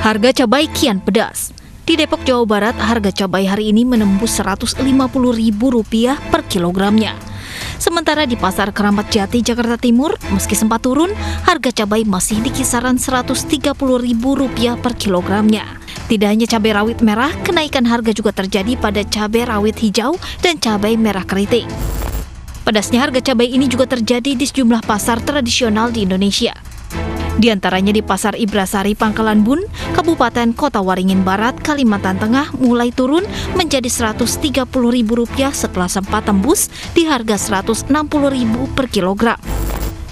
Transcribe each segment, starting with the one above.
Harga cabai kian pedas. Di Depok, Jawa Barat, harga cabai hari ini menembus Rp150.000 per kilogramnya. Sementara di Pasar Keramat Jati, Jakarta Timur, meski sempat turun, harga cabai masih di kisaran Rp130.000 per kilogramnya. Tidak hanya cabai rawit merah, kenaikan harga juga terjadi pada cabai rawit hijau dan cabai merah keriting. Pedasnya harga cabai ini juga terjadi di sejumlah pasar tradisional di Indonesia. Di antaranya di Pasar Ibrasari, Pangkalan Bun, Kabupaten Kota Waringin Barat, Kalimantan Tengah mulai turun menjadi Rp130.000 setelah sempat tembus di harga Rp160.000 per kilogram.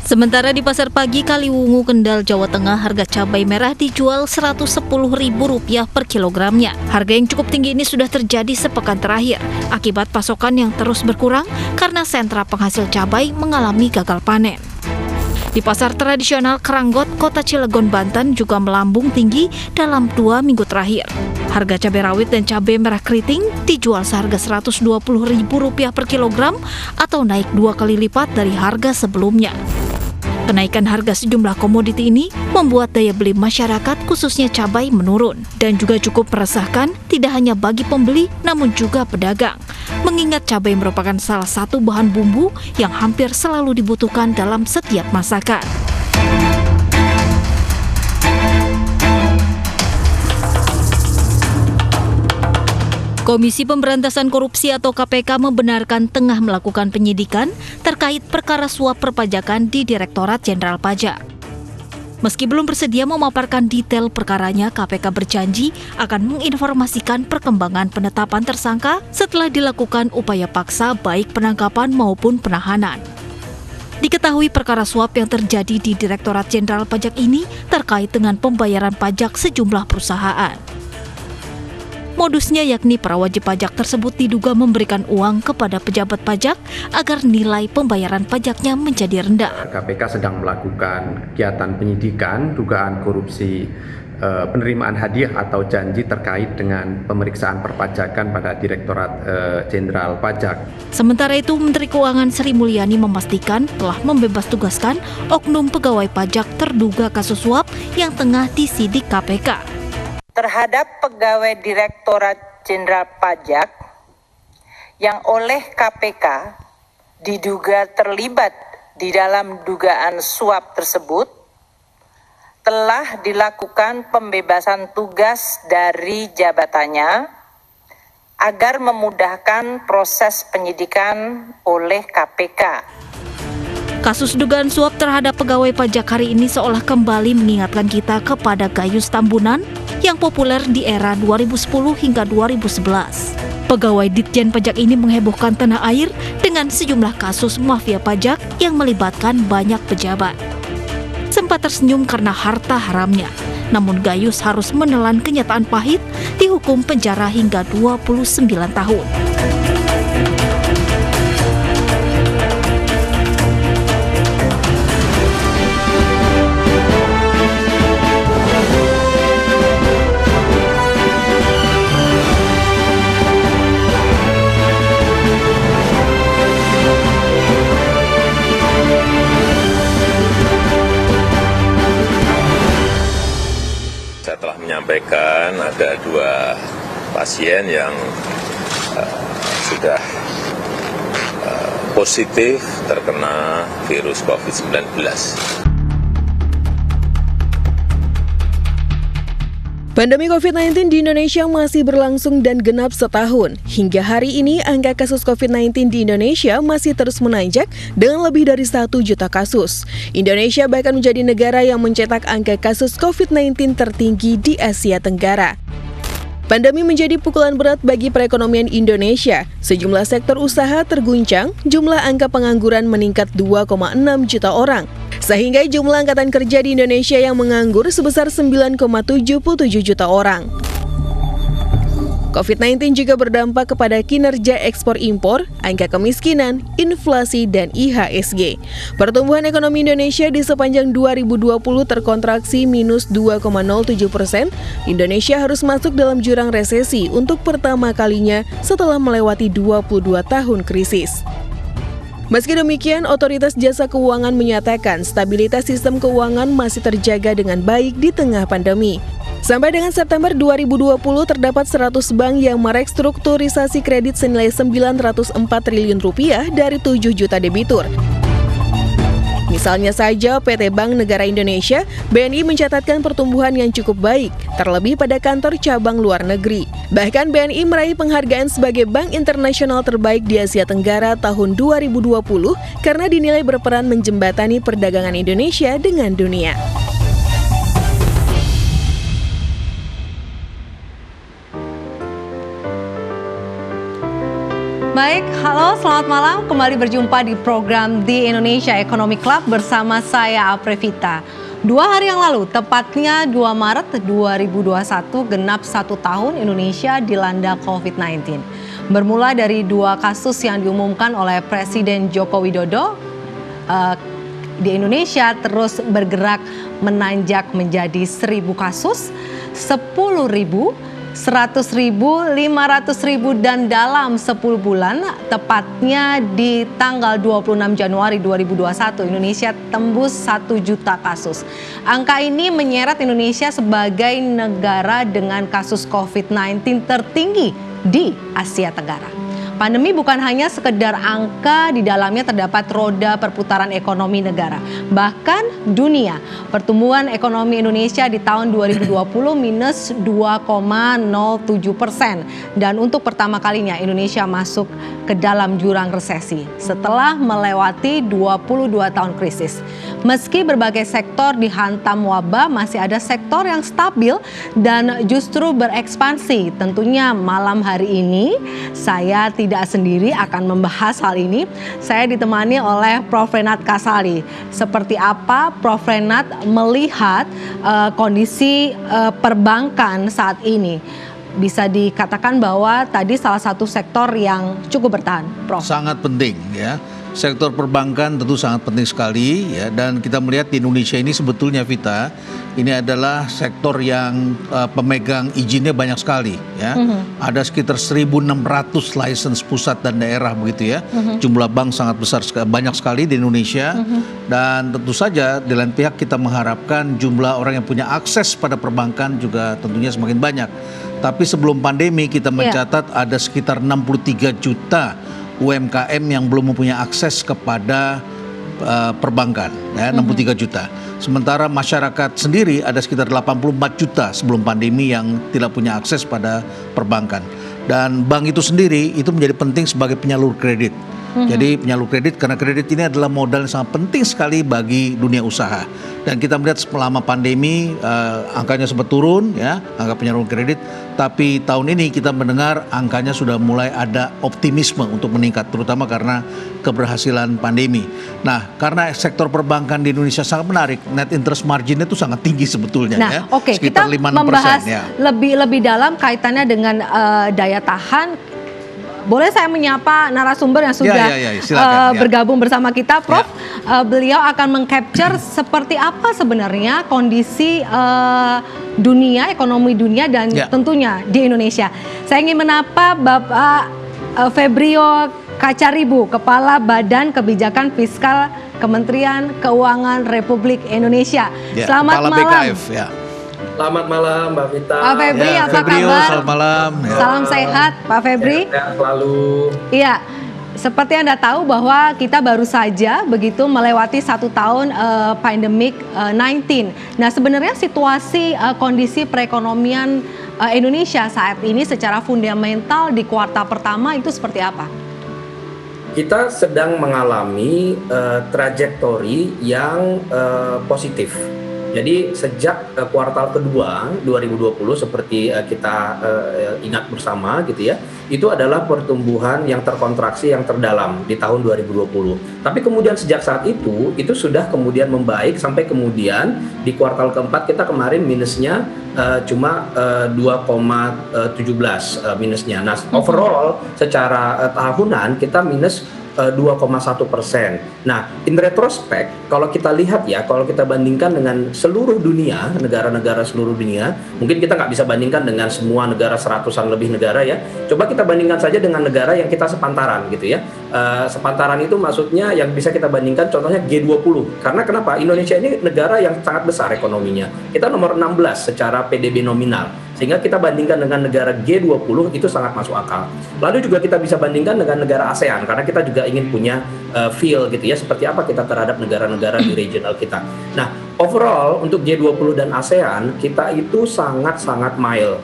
Sementara di Pasar Pagi Kaliwungu, Kendal, Jawa Tengah, harga cabai merah dijual Rp110.000 per kilogramnya. Harga yang cukup tinggi ini sudah terjadi sepekan terakhir akibat pasokan yang terus berkurang karena sentra penghasil cabai mengalami gagal panen. Di pasar tradisional Keranggot, Kota Cilegon, Banten juga melambung tinggi dalam 2 minggu terakhir. Harga cabai rawit dan cabai merah keriting dijual seharga Rp120.000 per kilogram atau naik 2 kali lipat dari harga sebelumnya. Kenaikan harga sejumlah komoditi ini membuat daya beli masyarakat khususnya cabai menurun dan juga cukup meresahkan tidak hanya bagi pembeli namun juga pedagang. Mengingat cabai merupakan salah satu bahan bumbu yang hampir selalu dibutuhkan dalam setiap masakan. Komisi Pemberantasan Korupsi atau KPK membenarkan tengah melakukan penyidikan terkait perkara suap perpajakan di Direktorat Jenderal Pajak. Meski belum bersedia memaparkan detail perkaranya, KPK berjanji akan menginformasikan perkembangan penetapan tersangka setelah dilakukan upaya paksa baik penangkapan maupun penahanan. Diketahui perkara suap yang terjadi di Direktorat Jenderal Pajak ini terkait dengan pembayaran pajak sejumlah perusahaan. Modusnya yakni para wajib pajak tersebut diduga memberikan uang kepada pejabat pajak agar nilai pembayaran pajaknya menjadi rendah. KPK sedang melakukan kegiatan penyidikan dugaan korupsi penerimaan hadiah atau janji terkait dengan pemeriksaan perpajakan pada Direktorat Jenderal Pajak. Sementara itu, Menteri Keuangan Sri Mulyani memastikan telah membebas tugaskan oknum pegawai pajak terduga kasus suap yang tengah disidik KPK. Terhadap pegawai Direktorat Jenderal Pajak yang oleh KPK diduga terlibat di dalam dugaan suap tersebut, telah dilakukan pembebasan tugas dari jabatannya agar memudahkan proses penyidikan oleh KPK. Kasus dugaan suap terhadap pegawai pajak hari ini seolah kembali mengingatkan kita kepada Gayus Tambunan yang populer di era 2010 hingga 2011. Pegawai Ditjen Pajak ini menghebohkan tanah air dengan sejumlah kasus mafia pajak yang melibatkan banyak pejabat. Sempat tersenyum karena harta haramnya, namun Gayus harus menelan kenyataan pahit, dihukum penjara hingga 29 tahun. Saya telah menyampaikan ada 2 pasien yang sudah positif terkena virus COVID-19. Pandemi COVID-19 di Indonesia masih berlangsung dan genap setahun. Hingga hari ini, angka kasus COVID-19 di Indonesia masih terus menanjak dengan lebih dari 1 juta kasus. Indonesia bahkan menjadi negara yang mencetak angka kasus COVID-19 tertinggi di Asia Tenggara. Pandemi menjadi pukulan berat bagi perekonomian Indonesia. Sejumlah sektor usaha terguncang, jumlah angka pengangguran meningkat 2,6 juta orang. Sehingga jumlah angkatan kerja di Indonesia yang menganggur sebesar 9,77 juta orang. COVID-19 juga berdampak kepada kinerja ekspor-impor, angka kemiskinan, inflasi, dan IHSG. Pertumbuhan ekonomi Indonesia di sepanjang 2020 terkontraksi minus 2,07%. Indonesia harus masuk dalam jurang resesi untuk pertama kalinya setelah melewati 22 tahun krisis. Meski demikian, Otoritas Jasa Keuangan menyatakan stabilitas sistem keuangan masih terjaga dengan baik di tengah pandemi. Sampai dengan September 2020, terdapat 100 bank yang merestrukturisasi kredit senilai Rp904 triliun dari 7 juta debitur. Misalnya saja PT Bank Negara Indonesia, BNI mencatatkan pertumbuhan yang cukup baik, terlebih pada kantor cabang luar negeri. Bahkan BNI meraih penghargaan sebagai bank internasional terbaik di Asia Tenggara tahun 2020 karena dinilai berperan menjembatani perdagangan Indonesia dengan dunia. Baik, halo selamat malam. Kembali berjumpa di program The Indonesia Economic Club bersama saya Aprevita. 2 hari yang lalu, tepatnya 2 Maret 2021, genap 1 tahun Indonesia dilanda COVID-19. Bermula dari 2 kasus yang diumumkan oleh Presiden Joko Widodo, di Indonesia terus bergerak menanjak menjadi 1.000 kasus, 10.000, 100.000, 500.000 dan dalam 10 bulan, tepatnya di tanggal 26 Januari 2021, Indonesia tembus 1 juta kasus. Angka ini menyeret Indonesia sebagai negara dengan kasus COVID-19 tertinggi di Asia Tenggara. Pandemi bukan hanya sekedar angka, di dalamnya terdapat roda perputaran ekonomi negara. Bahkan dunia, pertumbuhan ekonomi Indonesia di tahun 2020 minus 2,07%. Dan untuk pertama kalinya Indonesia masuk ke dalam jurang resesi setelah melewati 22 tahun krisis. Meski berbagai sektor dihantam wabah, masih ada sektor yang stabil dan justru berekspansi. Tentunya malam hari ini saya tidak sendiri akan membahas hal ini. Saya ditemani oleh Prof. Renat Kasali. Seperti apa Prof. Renat melihat kondisi perbankan saat ini? Bisa dikatakan bahwa tadi salah satu sektor yang cukup bertahan, Prof. Sangat penting ya. Sektor perbankan tentu sangat penting sekali ya, dan kita melihat di Indonesia ini sebetulnya Vita, ini adalah sektor yang pemegang izinnya banyak sekali ya. Ada sekitar 1.600 license pusat dan daerah begitu ya. Jumlah bank sangat besar, banyak sekali di Indonesia. Dan tentu saja di lain pihak kita mengharapkan jumlah orang yang punya akses pada perbankan juga tentunya semakin banyak. Tapi sebelum pandemi kita mencatat ada sekitar 63 juta UMKM yang belum mempunyai akses kepada perbankan, ya, 63 juta. Sementara masyarakat sendiri ada sekitar 84 juta sebelum pandemi yang tidak punya akses pada perbankan. Dan bank itu sendiri itu menjadi penting sebagai penyalur kredit. Jadi penyalur kredit, karena kredit ini adalah modal yang sangat penting sekali bagi dunia usaha. Dan kita melihat selama pandemi angkanya sempat turun ya, angka penyaluran kredit. Tapi tahun ini kita mendengar angkanya sudah mulai ada optimisme untuk meningkat, terutama karena keberhasilan pandemi. Nah, karena sektor perbankan di Indonesia sangat menarik, net interest margin-nya itu sangat tinggi sebetulnya. Nah, ya, oke, kita 5-6%, membahas ya. lebih dalam kaitannya dengan daya tahan. Boleh saya menyapa narasumber yang sudah silakan, bergabung bersama kita, Prof. Beliau akan mengcapture seperti apa sebenarnya kondisi dunia, ekonomi dunia dan tentunya di Indonesia. Saya ingin menapa Bapak Febrio Kacaribu, Kepala Badan Kebijakan Fiskal Kementerian Keuangan Republik Indonesia. Selamat malam. BKF, ya. Selamat malam Mbak Vita. Pak Febri, apa kabar? Selamat malam. Salam sehat Pak Febri. Sehat selalu. Iya, seperti Anda tahu bahwa kita baru saja begitu melewati 1 tahun pandemik 19. Nah, sebenarnya situasi kondisi perekonomian Indonesia saat ini secara fundamental di kuartal pertama itu seperti apa? Kita sedang mengalami trajektori yang positif. Jadi sejak kuartal kedua 2020 seperti kita ingat bersama gitu ya, itu adalah pertumbuhan yang terkontraksi yang terdalam di tahun 2020. Tapi kemudian sejak saat itu sudah kemudian membaik sampai kemudian di kuartal keempat kita kemarin minusnya cuma 2,17 minusnya. Nah, overall secara tahunan kita minus 2,1%. Nah, in retrospect, kalau kita lihat ya, kalau kita bandingkan dengan seluruh dunia, negara-negara seluruh dunia, mungkin kita nggak bisa bandingkan dengan semua negara, 100-an lebih negara ya. Coba kita bandingkan saja dengan negara yang kita sepantaran gitu ya. Sepantaran itu maksudnya yang bisa kita bandingkan contohnya G20. Karena kenapa? Indonesia ini negara yang sangat besar ekonominya. Kita nomor 16 secara PDB nominal. Sehingga kita bandingkan dengan negara G20 itu sangat masuk akal. Lalu juga kita bisa bandingkan dengan negara ASEAN karena kita juga ingin punya feel gitu ya seperti apa kita terhadap negara-negara di regional kita. Nah, overall untuk G20 dan ASEAN kita itu sangat-sangat mild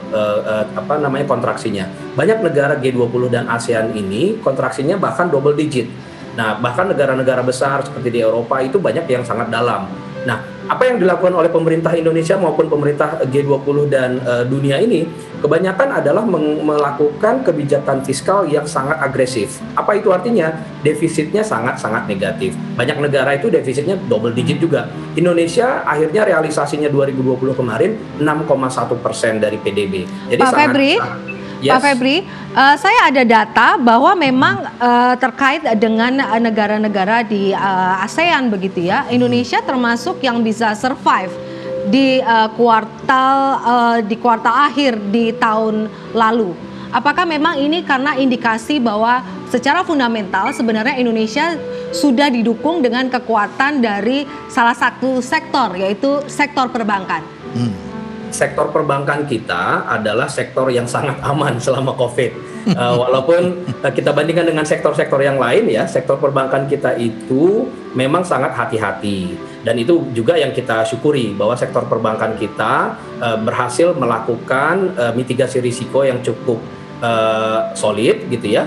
kontraksinya. Banyak negara G20 dan ASEAN ini kontraksinya bahkan double digit. Nah, bahkan negara-negara besar seperti di Eropa itu banyak yang sangat dalam. Nah, apa yang dilakukan oleh pemerintah Indonesia maupun pemerintah G20 dan dunia ini kebanyakan adalah melakukan kebijakan fiskal yang sangat agresif. Apa itu artinya? Defisitnya sangat-sangat negatif. Banyak negara itu defisitnya double digit juga. Indonesia akhirnya realisasinya 2020 kemarin 6,1% dari PDB. Jadi Pak Febri, yes. Pak Febri, saya ada data bahwa memang terkait dengan negara-negara di ASEAN begitu ya, Indonesia termasuk yang bisa survive di kuartal akhir di tahun lalu. Apakah memang ini karena indikasi bahwa secara fundamental sebenarnya Indonesia sudah didukung dengan kekuatan dari salah satu sektor, yaitu sektor perbankan? Sektor perbankan kita adalah sektor yang sangat aman selama COVID. Walaupun kita bandingkan dengan sektor-sektor yang lain ya, sektor perbankan kita itu memang sangat hati-hati. Dan itu juga yang kita syukuri bahwa sektor perbankan kita berhasil melakukan mitigasi risiko yang cukup solid gitu ya.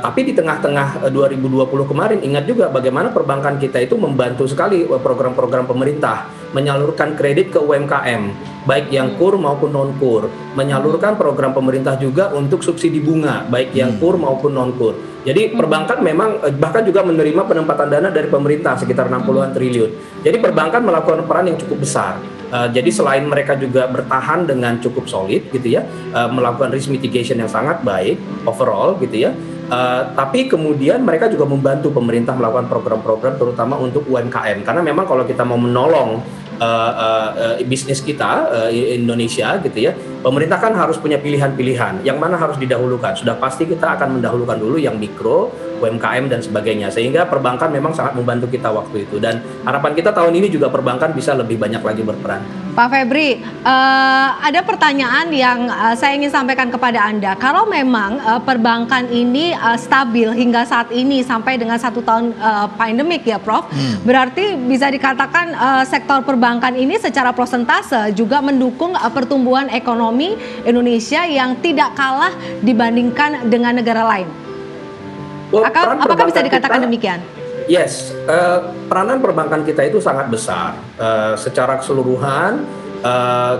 Tapi di tengah-tengah 2020 kemarin ingat juga bagaimana perbankan kita itu membantu sekali program-program pemerintah menyalurkan kredit ke UMKM baik yang kur maupun non kur, menyalurkan program pemerintah juga untuk subsidi bunga baik yang kur maupun non kur. Jadi perbankan memang bahkan juga menerima penempatan dana dari pemerintah sekitar 60-an triliun. Jadi perbankan melakukan peran yang cukup besar. Jadi selain mereka juga bertahan dengan cukup solid gitu ya, melakukan risk mitigation yang sangat baik overall gitu ya. Tapi kemudian mereka juga membantu pemerintah melakukan program-program terutama untuk UMKM karena memang kalau kita mau menolong bisnis kita Indonesia gitu ya, pemerintah kan harus punya pilihan-pilihan yang mana harus didahulukan. Sudah pasti kita akan mendahulukan dulu yang mikro, UMKM dan sebagainya, sehingga perbankan memang sangat membantu kita waktu itu dan harapan kita tahun ini juga perbankan bisa lebih banyak lagi berperan. Pak Febri, ada pertanyaan yang saya ingin sampaikan kepada Anda. Kalau memang perbankan ini stabil hingga saat ini sampai dengan 1 tahun pandemik ya Prof, berarti bisa dikatakan sektor perbankan ini secara prosentase juga mendukung pertumbuhan ekonomi Indonesia yang tidak kalah dibandingkan dengan negara lain. Apakah bisa dikatakan demikian? Yes, peranan perbankan kita itu sangat besar. Secara keseluruhan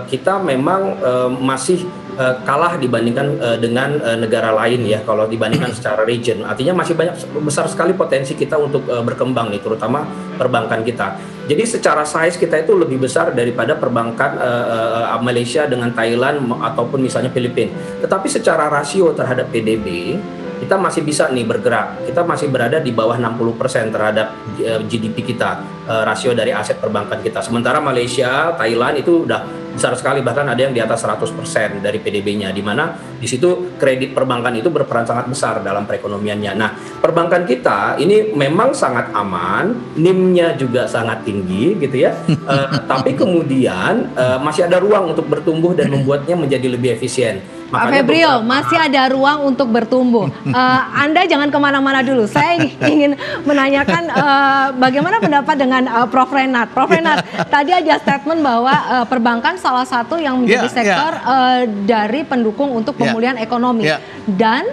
kita memang masih kalah dibandingkan dengan negara lain ya. Kalau dibandingkan secara region, artinya masih besar sekali potensi kita untuk berkembang nih, terutama perbankan kita. Jadi secara size kita itu lebih besar daripada perbankan Malaysia dengan Thailand ataupun misalnya Filipina. Tetapi secara rasio terhadap PDB kita masih bisa nih bergerak. Kita masih berada di bawah 60% terhadap GDP kita, rasio dari aset perbankan kita. Sementara Malaysia, Thailand itu udah besar sekali, bahkan ada yang di atas 100% dari PDB-nya, di mana di situ kredit perbankan itu berperan sangat besar dalam perekonomiannya. Nah, perbankan kita ini memang sangat aman, NIM-nya juga sangat tinggi gitu ya. Tapi kemudian masih ada ruang untuk bertumbuh dan membuatnya menjadi lebih efisien. Pak Febrio, masih ada ruang untuk bertumbuh. Anda jangan kemana-mana dulu. Saya ingin menanyakan bagaimana pendapat dengan Prof. Renat. Prof. Renat, tadi ada statement bahwa perbankan salah satu yang menjadi sektor dari pendukung untuk pemulihan ekonomi. Dan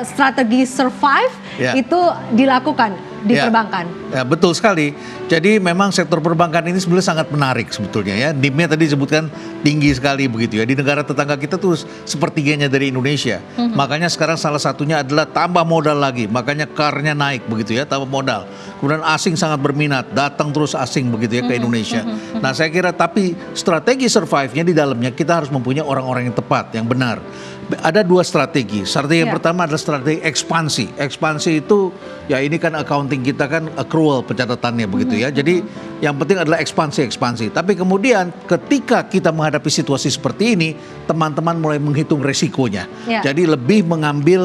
strategi survive itu dilakukan di perbankan. Ya, betul sekali. Jadi memang sektor perbankan ini sebenarnya sangat menarik sebetulnya ya. NIM-nya tadi disebutkan tinggi sekali begitu ya. Di negara tetangga kita tuh sepertiganya dari Indonesia. Makanya sekarang salah satunya adalah tambah modal lagi. Makanya CAR-nya naik begitu ya, tambah modal. Kemudian asing sangat berminat, datang terus asing begitu ya ke Indonesia. Nah, saya kira tapi strategi survive-nya di dalamnya kita harus mempunyai orang-orang yang tepat, yang benar. Ada dua strategi. Strategi yang pertama adalah strategi ekspansi. Ekspansi itu ya ini kan accounting kita kan accrual pencatatannya begitu ya. Jadi yang penting adalah ekspansi. Tapi kemudian ketika kita menghadapi situasi seperti ini, teman-teman mulai menghitung resikonya. Jadi lebih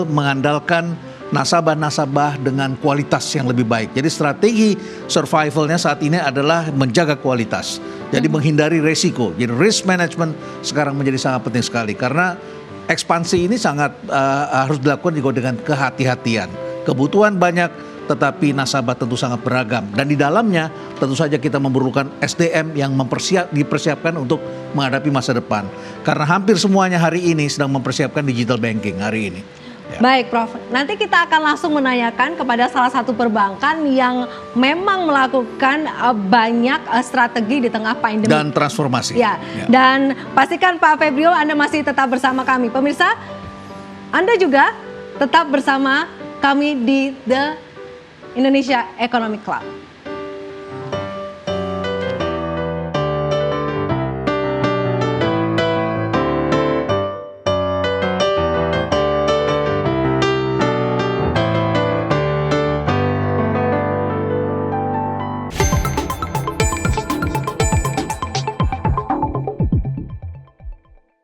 mengandalkan nasabah-nasabah dengan kualitas yang lebih baik. Jadi strategi survivalnya saat ini adalah menjaga kualitas. Jadi menghindari resiko. Jadi risk management sekarang menjadi sangat penting sekali karena ekspansi ini sangat harus dilakukan juga dengan kehati-hatian. Kebutuhan banyak, tetapi nasabah tentu sangat beragam. Dan di dalamnya tentu saja kita memerlukan SDM yang dipersiapkan untuk menghadapi masa depan. Karena hampir semuanya hari ini sedang mempersiapkan digital banking hari ini. Ya. Baik Prof, nanti kita akan langsung menanyakan kepada salah satu perbankan yang memang melakukan banyak strategi di tengah pandemi. Dan transformasi. Ya. Dan pastikan Pak Febrio Anda masih tetap bersama kami. Pemirsa, Anda juga tetap bersama kami di The Indonesia Economic Club.